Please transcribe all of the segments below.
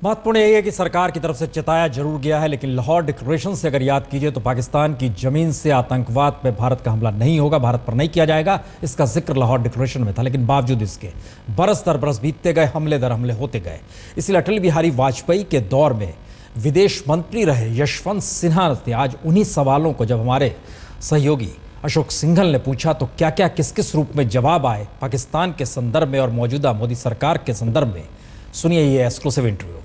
महत्वपूर्ण यही है कि सरकार की तरफ से चेताया जरूर गया है, लेकिन लाहौर डिक्लेरेशन से अगर याद कीजिए तो पाकिस्तान की जमीन से आतंकवाद पे भारत का हमला नहीं होगा, भारत पर नहीं किया जाएगा, इसका जिक्र लाहौर डिक्लेरेशन में था। लेकिन बावजूद इसके बरस दर बरस बीतते गए, हमले दर हमले होते गए। इसलिए अटल बिहारी वाजपेयी के दौर में विदेश मंत्री रहे यशवंत सिन्हा ने आज उन्हीं सवालों को जब हमारे सहयोगी अशोक सिंघल ने पूछा तो क्या क्या किस किस रूप में जवाब आए पाकिस्तान के संदर्भ में और मौजूदा मोदी सरकार के संदर्भ में, सुनिए ये एक्सक्लूसिव इंटरव्यू।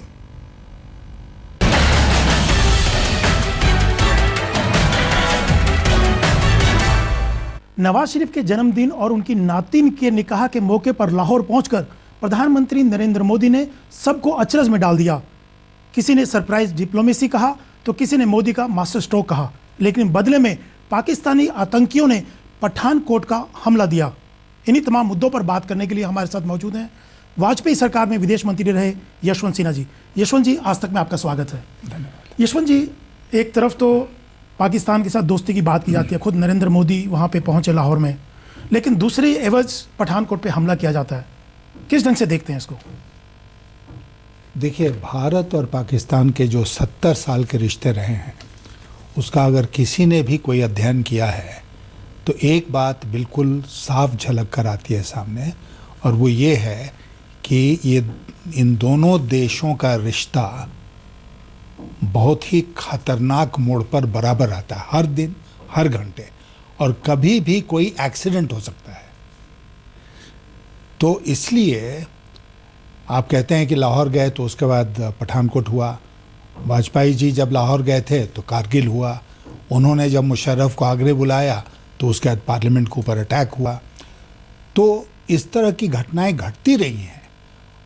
नवाज शरीफ के जन्मदिन और उनकी नातिन के निकाह के मौके पर लाहौर पहुंचकर प्रधानमंत्री नरेंद्र मोदी ने सबको अचरज में डाल दिया। किसी ने सरप्राइज डिप्लोमेसी कहा तो किसी ने मोदी का मास्टर स्ट्रोक कहा, लेकिन बदले में पाकिस्तानी आतंकियों ने पठानकोट का हमला दिया। इन्हीं तमाम मुद्दों पर बात करने के लिए हमारे साथ मौजूद हैं वाजपेयी सरकार में विदेश मंत्री रहे यशवंत सिन्हा जी। यशवंत जी, आज तक में आपका स्वागत है। धन्यवाद। यशवंत जी, एक तरफ तो पाकिस्तान के साथ दोस्ती की बात की जाती है, खुद नरेंद्र मोदी वहाँ पे पहुँचे लाहौर में, लेकिन दूसरी एवज पठानकोट पे हमला किया जाता है। किस ढंग से देखते हैं इसको? देखिए, भारत और पाकिस्तान के जो 70 साल के रिश्ते रहे हैं, उसका अगर किसी ने भी कोई अध्ययन किया है तो एक बात बिल्कुल साफ झलक कर आती है सामने, और वो ये है कि ये इन दोनों देशों का रिश्ता बहुत ही खतरनाक मोड़ पर बराबर आता है, हर दिन हर घंटे, और कभी भी कोई एक्सीडेंट हो सकता है। तो इसलिए आप कहते हैं कि लाहौर गए तो उसके बाद पठानकोट हुआ, वाजपेयी जी जब लाहौर गए थे तो कारगिल हुआ, उन्होंने जब मुशर्रफ को आगरे बुलाया तो उसके बाद पार्लियामेंट के ऊपर अटैक हुआ। तो इस तरह की घटनाएं घटती रही हैं,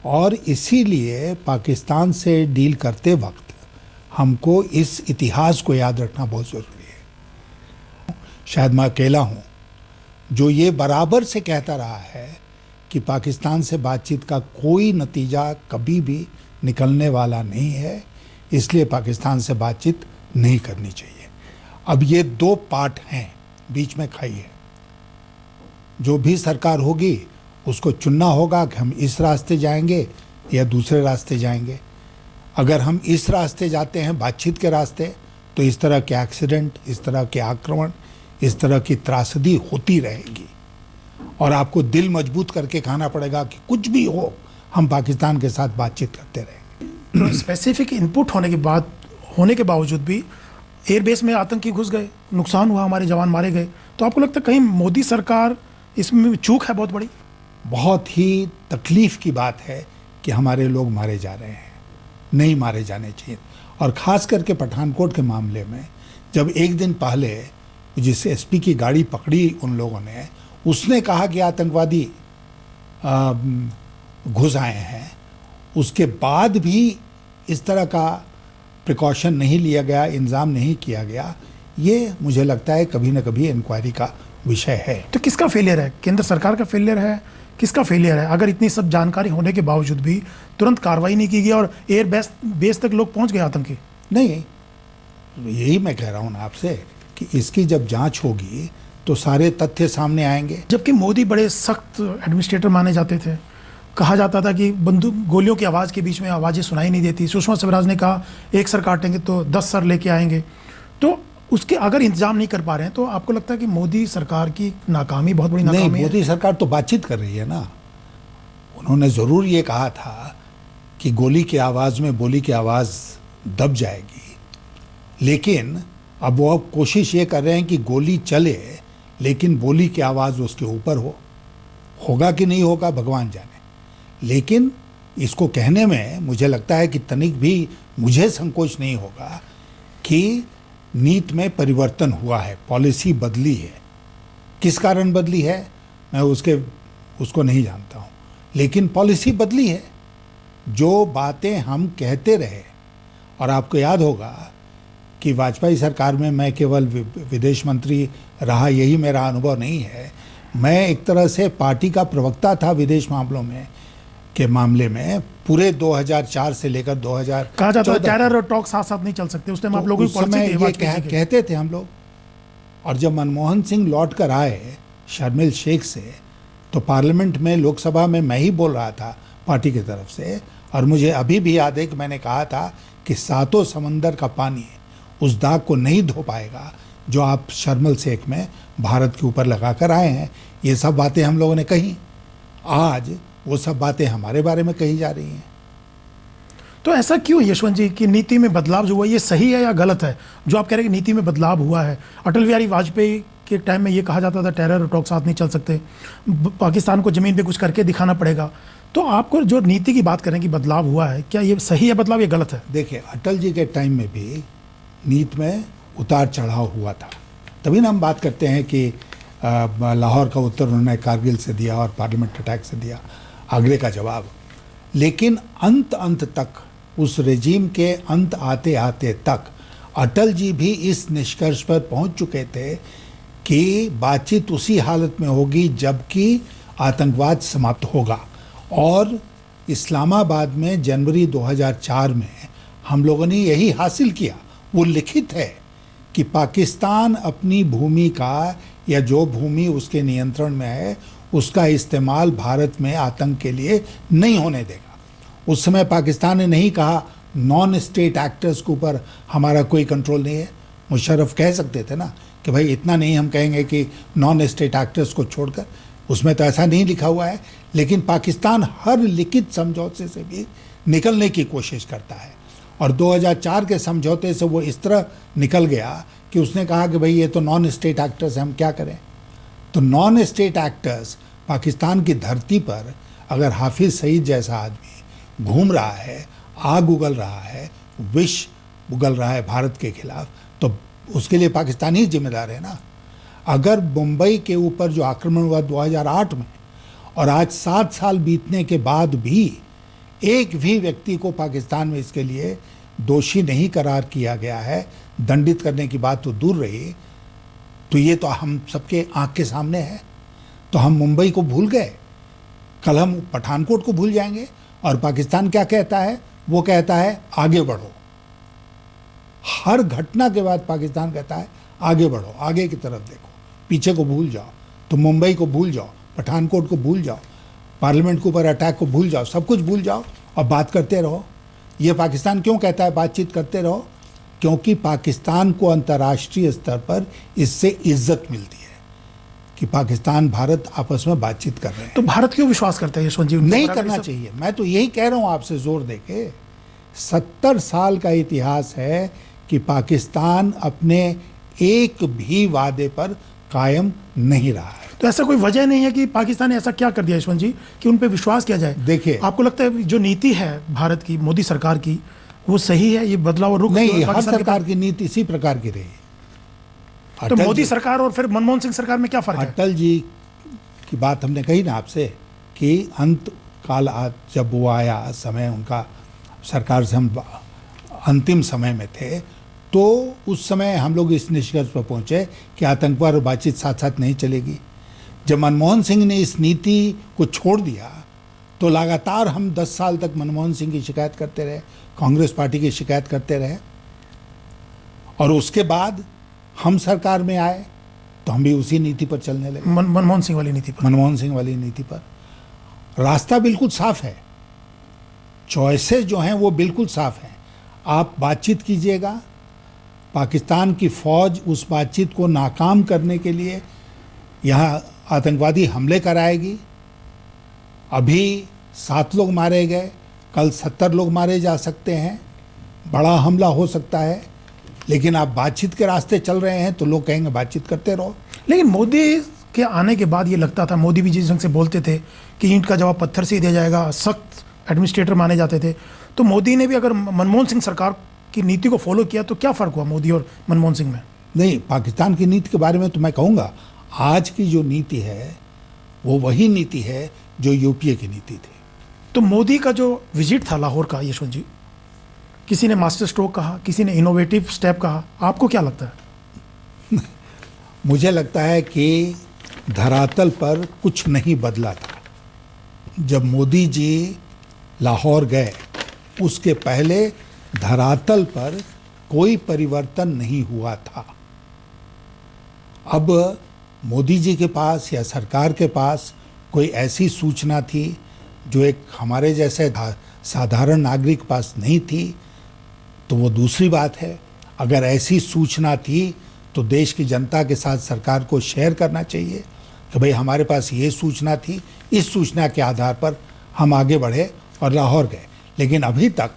और इसीलिए पाकिस्तान से डील करते वक्त हमको इस इतिहास को याद रखना बहुत ज़रूरी है। शायद मैं अकेला हूँ जो ये बराबर से कहता रहा है कि पाकिस्तान से बातचीत का कोई नतीजा कभी भी निकलने वाला नहीं है, इसलिए पाकिस्तान से बातचीत नहीं करनी चाहिए। अब ये दो पार्ट हैं, बीच में खाई है। जो भी सरकार होगी उसको चुनना होगा कि हम इस रास्ते जाएंगे या दूसरे रास्ते जाएंगे। अगर हम इस रास्ते जाते हैं, बातचीत के रास्ते, तो इस तरह के एक्सीडेंट, इस तरह के आक्रमण, इस तरह की त्रासदी होती रहेगी, और आपको दिल मजबूत करके खाना पड़ेगा कि कुछ भी हो हम पाकिस्तान के साथ बातचीत करते रहेंगे। तो स्पेसिफिक इनपुट होने के बावजूद भी एयरबेस में आतंकी घुस गए, नुकसान हुआ, हमारे जवान मारे गए, तो आपको लगता है कहीं मोदी सरकार इसमें चूक है बहुत बड़ी? बहुत ही तकलीफ की बात है कि हमारे लोग मारे जा रहे हैं, नहीं मारे जाने चाहिए। और ख़ास करके पठानकोट के मामले में जब एक दिन पहले जिस एसपी की गाड़ी पकड़ी उन लोगों ने, उसने कहा कि आतंकवादी घुस आए हैं, उसके बाद भी इस तरह का प्रिकॉशन नहीं लिया गया, इंतजाम नहीं किया गया, ये मुझे लगता है कभी ना कभी इंक्वायरी का विषय है। तो किसका फेलियर है? केंद्र सरकार का फेलियर है? किसका फेलियर है? अगर इतनी सब जानकारी होने के बावजूद भी तुरंत कार्रवाई नहीं की गई और एयर बेस तक लोग पहुंच गए आतंकी। नहीं, यही मैं कह रहा हूँ ना आपसे कि इसकी जब जांच होगी तो सारे तथ्य सामने आएंगे। जबकि मोदी बड़े सख्त एडमिनिस्ट्रेटर माने जाते थे, कहा जाता था कि बंदूक गोलियों की आवाज़ के बीच में आवाज़ें सुनाई नहीं देती। सुषमा स्वराज ने कहा एक सर काटेंगे तो 10 सर लेके आएंगे। तो उसके अगर इंतजाम नहीं कर पा रहे हैं तो आपको लगता है कि मोदी सरकार की नाकामी बहुत बड़ी नाकामी है? नहीं, मोदी सरकार तो बातचीत कर रही है ना। उन्होंने ज़रूर ये कहा था कि गोली की आवाज़ में बोली की आवाज़ दब जाएगी, लेकिन अब वो कोशिश ये कर रहे हैं कि गोली चले लेकिन बोली की आवाज़ उसके ऊपर हो। होगा कि नहीं होगा भगवान जाने, लेकिन इसको कहने में मुझे लगता है कि तनिक भी मुझे संकोच नहीं होगा कि नीति में परिवर्तन हुआ है, पॉलिसी बदली है। किस कारण बदली है मैं उसको नहीं जानता हूँ, लेकिन पॉलिसी बदली है। जो बातें हम कहते रहे, और आपको याद होगा कि वाजपेयी सरकार में मैं केवल विदेश मंत्री रहा, यही मेरा अनुभव नहीं है। मैं एक तरह से पार्टी का प्रवक्ता था विदेश मामलों में के मामले में, पूरे 2004 से लेकर 2000 कहा जाता है टेरर और टॉक साथ साथ नहीं चल सकते। उस टाइम आप लोगों की पॉलिसी कहते थे हम लोग। और जब मनमोहन सिंह लौट कर आए शर्मिल शेख से, तो पार्लियामेंट में, लोकसभा में मैं ही बोल रहा था पार्टी की तरफ से, और मुझे अभी भी याद है कि मैंने कहा था कि सातों समंदर का पानी उस दाग को नहीं धो पाएगा जो आप शर्मल शेख में भारत के ऊपर लगा कर आए हैं। ये सब बातें हम लोगों ने कही, आज वो सब बातें हमारे बारे में कही जा रही हैं। तो ऐसा क्यों यशवंत जी कि नीति में बदलाव जो हुआ ये सही है या गलत है? जो आप कह रहे हैं कि नीति में बदलाव हुआ है, अटल बिहारी वाजपेयी के टाइम में ये कहा जाता था टेरर और टॉक साथ नहीं चल सकते, पाकिस्तान को ज़मीन पे कुछ करके दिखाना पड़ेगा। तो आपको जो नीति की बात करें कि बदलाव हुआ है, क्या ये सही है बदलाव, ये गलत है? देखिए, अटल जी के टाइम में भी नीति में उतार चढ़ाव हुआ था, तभी ना हम बात करते हैं कि लाहौर का उत्तर उन्होंने कारगिल से दिया और पार्लियामेंट अटैक से दिया आगरे का जवाब। लेकिन अंत तक, उस रेजीम के अंत आते आते तक अटल जी भी इस निष्कर्ष पर पहुंच चुके थे कि बातचीत उसी हालत में होगी जबकि आतंकवाद समाप्त होगा। और इस्लामाबाद में जनवरी 2004 में हम लोगों ने यही हासिल किया। वो लिखित है कि पाकिस्तान अपनी भूमि का, या जो भूमि उसके नियंत्रण में है, उसका इस्तेमाल भारत में आतंक के लिए नहीं होने देगा। उस समय पाकिस्तान ने नहीं कहा नॉन स्टेट एक्टर्स के ऊपर हमारा कोई कंट्रोल नहीं है। मुशर्रफ कह सकते थे ना कि भाई इतना नहीं हम कहेंगे कि नॉन स्टेट एक्टर्स को छोड़कर, उसमें तो ऐसा नहीं लिखा हुआ है। लेकिन पाकिस्तान हर लिखित समझौते से भी निकलने की कोशिश करता है, और 2004 के समझौते से वो इस तरह निकल गया कि उसने कहा कि भाई ये तो नॉन स्टेट एक्टर्स हैं, हम क्या करें। तो नॉन स्टेट एक्टर्स पाकिस्तान की धरती पर अगर हाफिज सईद जैसा आदमी घूम रहा है, आग उगल रहा है, विष उगल रहा है भारत के खिलाफ, तो उसके लिए पाकिस्तान ही जिम्मेदार है ना। अगर मुंबई के ऊपर जो आक्रमण हुआ 2008 में, और आज 7 साल बीतने के बाद भी एक भी व्यक्ति को पाकिस्तान में इसके लिए दोषी नहीं करार किया गया है, दंडित करने की बात तो दूर रही, तो ये तो हम सबके आंख के सामने है। तो हम मुंबई को भूल गए, कल हम पठानकोट को भूल जाएंगे। और पाकिस्तान क्या कहता है? वो कहता है आगे बढ़ो। हर घटना के बाद पाकिस्तान कहता है आगे बढ़ो, आगे की तरफ देखो, पीछे को भूल जाओ। तो मुंबई को भूल जाओ, पठानकोट को भूल जाओ, पार्लियामेंट के ऊपर अटैक को भूल जाओ, सब कुछ भूल जाओ और बात करते रहो। ये पाकिस्तान क्यों कहता है बातचीत करते रहो? क्योंकि पाकिस्तान को अंतर्राष्ट्रीय स्तर पर इससे इज्जत मिलती है कि पाकिस्तान भारत आपस में बातचीत कर रहे हैं। तो भारत क्यों विश्वास करता है यशवंत जी? नहीं करना चाहिए। मैं तो यही कह रहा हूं आपसे जोर देके, 70 साल का इतिहास है कि पाकिस्तान अपने एक भी वादे पर कायम नहीं रहा है। तो ऐसा कोई वजह नहीं है कि पाकिस्तान ने ऐसा क्या कर दिया यशवंत जी कि उन पे विश्वास किया जाए? देखिए, आपको लगता है जो नीति है भारत की, मोदी सरकार की, वो सही है? ये बदलाव और रुख नहीं, हर सरकार की नीति इसी प्रकार की रही। तो मोदी सरकार और फिर मनमोहन सिंह सरकार में क्या फर्क है? अटल जी की बात हमने कही ना आपसे कि अंत काल जब वो आया समय, उनका सरकार से हम अंतिम समय में थे, तो उस समय हम लोग इस निष्कर्ष पर पहुंचे कि आतंकवाद और बातचीत साथ साथ नहीं चलेगी। जब मनमोहन सिंह ने इस नीति को छोड़ दिया तो लगातार हम 10 साल तक मनमोहन सिंह की शिकायत करते रहे, कांग्रेस पार्टी की शिकायत करते रहे, और उसके बाद हम सरकार में आए तो हम भी उसी नीति पर चलने लगे, मनमोहन सिंह वाली नीति पर। मनमोहन सिंह वाली नीति पर। रास्ता बिल्कुल साफ है, चॉइसेस जो हैं वो बिल्कुल साफ हैं। आप बातचीत कीजिएगा, पाकिस्तान की फौज उस बातचीत को नाकाम करने के लिए यहाँ आतंकवादी हमले कराएगी। अभी 7 लोग मारे गए, कल 70 लोग मारे जा सकते हैं, बड़ा हमला हो सकता है। लेकिन आप बातचीत के रास्ते चल रहे हैं तो लोग कहेंगे बातचीत करते रहो। लेकिन मोदी के आने के बाद ये लगता था, मोदी भी जिस ढंग से बोलते थे कि ईंट का जवाब पत्थर से ही दिया जाएगा, सख्त एडमिनिस्ट्रेटर माने जाते थे, तो मोदी ने भी अगर मनमोहन सिंह सरकार की नीति को फॉलो किया तो क्या फ़र्क हुआ मोदी और मनमोहन सिंह में? नहीं, पाकिस्तान की नीति के बारे में तो मैं कहूँगा आज की जो नीति है वो वही नीति है जो यूपीए की नीति थी। तो मोदी का जो विजिट था लाहौर का यशवंत जी, किसी ने मास्टर स्ट्रोक कहा, किसी ने इनोवेटिव स्टेप कहा, आपको क्या लगता है? मुझे लगता है कि धरातल पर कुछ नहीं बदला था। जब मोदी जी लाहौर गए उसके पहले धरातल पर कोई परिवर्तन नहीं हुआ था। अब मोदी जी के पास या सरकार के पास कोई ऐसी सूचना थी जो एक हमारे जैसे साधारण नागरिक के पास नहीं थी तो वो दूसरी बात है। अगर ऐसी सूचना थी तो देश की जनता के साथ सरकार को शेयर करना चाहिए कि भाई हमारे पास ये सूचना थी, इस सूचना के आधार पर हम आगे बढ़े और लाहौर गए। लेकिन अभी तक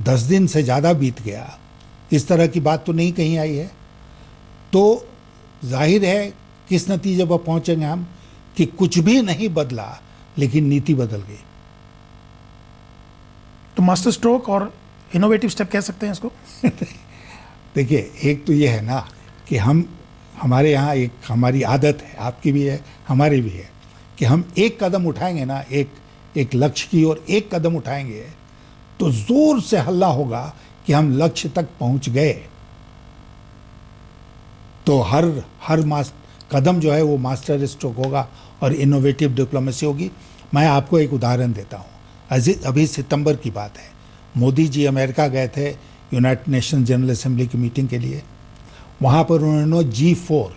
10 दिन से ज़्यादा बीत गया, इस तरह की बात तो नहीं कहीं आई है। तो जाहिर है किस नतीजे पर पहुंचेंगे हम कि कुछ भी नहीं बदला लेकिन नीति बदल गई। तो मास्टर स्ट्रोक और इनोवेटिव स्टेप कह सकते हैं इसको। देखिए, एक तो ये है ना कि हमारे यहाँ एक हमारी आदत है, आपकी भी है, हमारी भी है, कि हम एक कदम उठाएंगे ना, एक लक्ष्य की ओर एक कदम उठाएंगे तो जोर से हल्ला होगा कि हम लक्ष्य तक पहुंच गए। तो हर कदम जो है वो मास्टर स्ट्रोक होगा और इनोवेटिव डिप्लोमेसी होगी। मैं आपको एक उदाहरण देता हूँ। अभी सितंबर की बात है, मोदी जी अमेरिका गए थे यूनाइटेड नेशन जनरल असेंबली की मीटिंग के लिए। वहाँ पर उन्होंने G4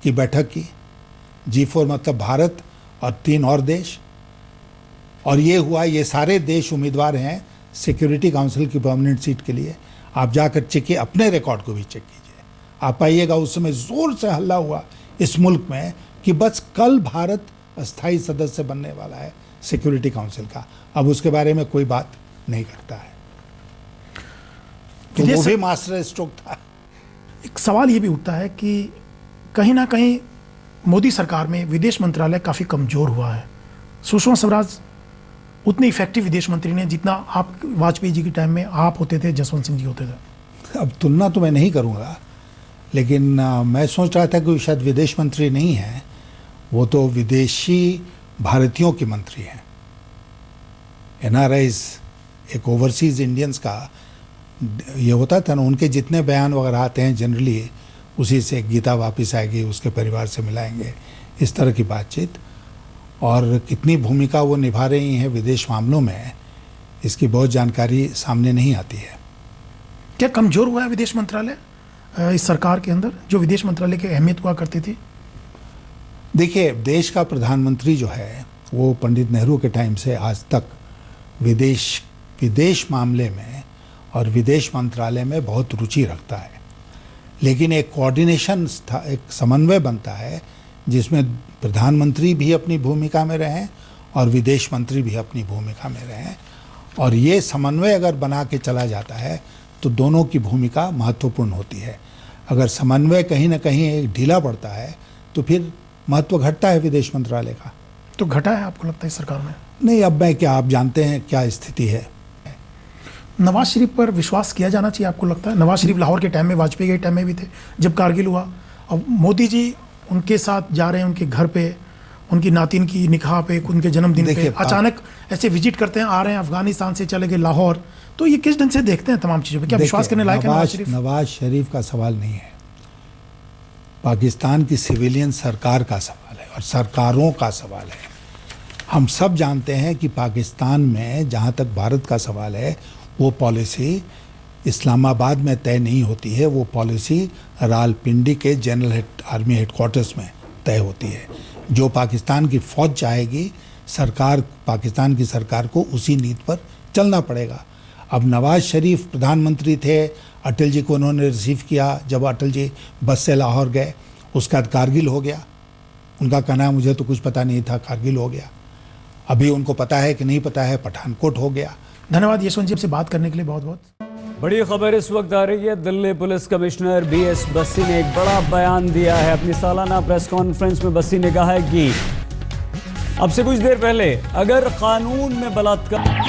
की बैठक की। G4 मतलब भारत और 3 और देश। और ये हुआ, ये सारे देश उम्मीदवार हैं सिक्योरिटी काउंसिल की परमानेंट सीट के लिए। आप जाकर चेक, अपने रिकॉर्ड को भी चेक कीजिए, आप पाइएगा उस समय जोर से हल्ला हुआ इस मुल्क में कि बस कल भारत अस्थायी सदस्य बनने वाला है सिक्योरिटी काउंसिल का। अब उसके बारे में कोई बात नहीं करता है। तो वो भी मास्टर स्ट्रोक था। एक सवाल ये भी उठता है कि कहीं ना कहीं मोदी सरकार में विदेश मंत्रालय काफ़ी कमज़ोर हुआ है। सुषमा स्वराज उतनी इफेक्टिव विदेश मंत्री ने जितना आप वाजपेयी जी के टाइम में आप होते थे, जसवंत सिंह जी होते थे। अब तुलना तो मैं नहीं करूँगा, लेकिन मैं सोच रहा था कि शायद विदेश मंत्री नहीं है, वो तो विदेशी भारतीयों के मंत्री हैं। NRIs, एक ओवरसीज़ इंडियंस का ये होता था ना, उनके जितने बयान वगैरह आते हैं जनरली उसी से गीता वापस आएगी, उसके परिवार से मिलाएंगे, इस तरह की बातचीत। और कितनी भूमिका वो निभा रही हैं विदेश मामलों में, इसकी बहुत जानकारी सामने नहीं आती है। क्या कमज़ोर हुआ है विदेश मंत्रालय इस सरकार के अंदर, जो विदेश मंत्रालय की अहमियत हुआ करती थी? देखिए, देश का प्रधानमंत्री जो है वो पंडित नेहरू के टाइम से आज तक विदेश मामले में और विदेश मंत्रालय में बहुत रुचि रखता है। लेकिन एक कोऑर्डिनेशन, एक समन्वय बनता है जिसमें प्रधानमंत्री भी अपनी भूमिका में रहें और विदेश मंत्री भी अपनी भूमिका में रहें। और ये समन्वय अगर बना के चला जाता है तो दोनों की भूमिका महत्वपूर्ण होती है। अगर समन्वय कहीं ना कहीं एक ढीला पड़ता है तो फिर महत्व घटता है विदेश मंत्रालय का। तो घटा है आपको लगता है सरकार में? नहीं, अब मैं क्या, आप जानते हैं क्या स्थिति है। नवाज शरीफ पर विश्वास किया जाना चाहिए आपको लगता है? नवाज शरीफ लाहौर के टाइम में, वाजपेयी के टाइम में भी थे जब कारगिल हुआ। अब मोदी जी उनके साथ जा रहे हैं, उनके घर पे, उनकी नातिन की निकाह पे, उनके जन्मदिन पे अचानक ऐसे विजिट करते हैं, आ रहे हैं अफगानिस्तान से चले गए लाहौर। तो ये किस ढंग से देखते हैं तमाम चीज़ों पे? क्या विश्वास करने लायक है नवाज शरीफ? नवाज शरीफ का सवाल नहीं है, पाकिस्तान की सिविलियन सरकार का सवाल है और सरकारों का सवाल है। हम सब जानते हैं कि पाकिस्तान में जहाँ तक भारत का सवाल है, वो पॉलिसी इस्लामाबाद में तय नहीं होती है, वो पॉलिसी रावलपिंडी के जनरल आर्मी हेडक्वार्टर्स में तय होती है। जो पाकिस्तान की फ़ौज चाहेगी, सरकार, पाकिस्तान की सरकार को उसी नीति पर चलना पड़ेगा। अब नवाज शरीफ प्रधानमंत्री थे, अटल जी को उन्होंने रिसीव किया, जब अटल जी बस से लाहौर गए, उसके बाद कारगिल हो गया। उनका कहना है मुझे तो कुछ पता नहीं था, कारगिल हो गया। अभी उनको पता है कि नहीं पता है, पठानकोट हो गया। धन्यवाद यशवंत जी, से बात करने के लिए बहुत बहुत। बड़ी खबर इस वक्त आ रही है। Delhi police commissioner BS Bassi ने एक बड़ा बयान दिया है। अपनी सालाना प्रेस कॉन्फ्रेंस में बस्सी ने कहा है कि अब से कुछ देर पहले अगर कानून में बलात्कार